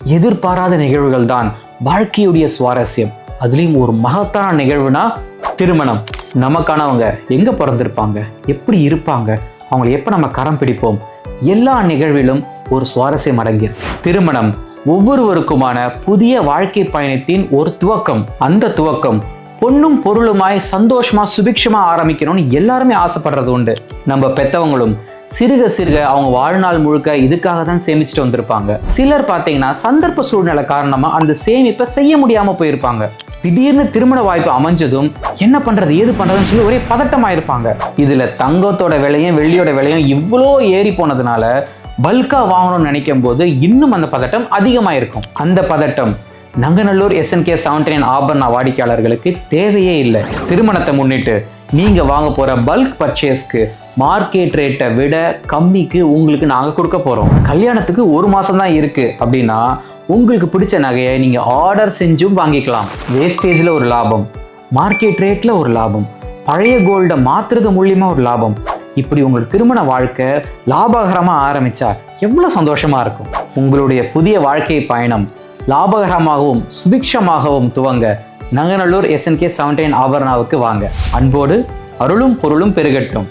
எதிர்பாராத நிகழ்வுகள் தான் வாழ்க்கையுடைய சுவாரஸ்யம். அதுலேயும் ஒரு மகத்தான நிகழ்வுனா திருமணம். நமக்கானவங்க எங்கே பிறந்திருப்பாங்க, எப்படி இருப்பாங்க, அவங்களை எப்போ நம்ம கரம் பிடிப்போம், எல்லா நிகழ்விலும் ஒரு சுவாரஸ்யம் அடங்கியிருக்கு. திருமணம் ஒவ்வொருவருக்குமான புதிய வாழ்க்கை பயணத்தின் ஒரு துவக்கம். அந்த துவக்கம் பொண்ணும் பொருளுமாய் சந்தோஷமா சுபிக்ஷமா ஆரம்பிக்கணும்னு எல்லாருமே ஆசைப்படுறது உண்டு. நம்ம பெத்தவங்களும் சிறுக சிறுக அவங்க வாழ்நாள் முழுக்க இதுக்காக தான் சேமிச்சுட்டு வந்திருப்பாங்க. சிலர் பார்த்தீங்கன்னா சந்தர்ப்ப சூழ்நிலை காரணமா அந்த சேமிப்பை செய்ய முடியாம போயிருப்பாங்க. திடீர்னு திருமண வாய்ப்பு அமைஞ்சதும் என்ன பண்றது ஏது பண்றதுன்னு சொல்லி ஒரே பதட்டமாயிருப்பாங்க. இதுல தங்கத்தோட விலையும் வெள்ளியோட விலையும் இவ்வளோ ஏறி போனதுனால பல்கா வாங்கணும்னு நினைக்கும் போது இன்னும் அந்த பதட்டம் அதிகமாயிருக்கும். அந்த பதட்டம் நங்கநல்லூர் SNK 79 ஆபரண வாடிக்கையாளர்களுக்கு தேவையே இல்லை. திருமணத்தை முன்னிட்டு நீங்க வாங்க போற பல்க் பர்ச்சேஸ்க்கு மார்க்கெட் ரேட்டை விட கம்மிக்கு உங்களுக்கு நாங்க கொடுக்க போறோம். கல்யாணத்துக்கு 1 மாசம் தான் இருக்கு அப்படின்னா உங்களுக்கு பிடிச்ச நகையை நீங்க ஆர்டர் செஞ்சும் வாங்கிக்கலாம். வேஸ்டேஜ்ல ஒரு லாபம், மார்க்கெட் ரேட்ல ஒரு லாபம், பழைய கோல்டை மாத்துறது மூலியமா ஒரு லாபம். இப்படி உங்களோட திருமண வாழ்க்கை லாபகரமா ஆரம்பிச்சா எவ்வளவு சந்தோஷமா இருக்கும். உங்களுடைய புதிய வாழ்க்கை பயணம் லாபகரமாகவும் சுபிக்ஷமாகவும் துவங்க நங்கநல்லூர் SNK 79 ஆபரணாவுக்கு வாங்க. அன்போடு அருளும் பொருளும் பெருகட்டும்.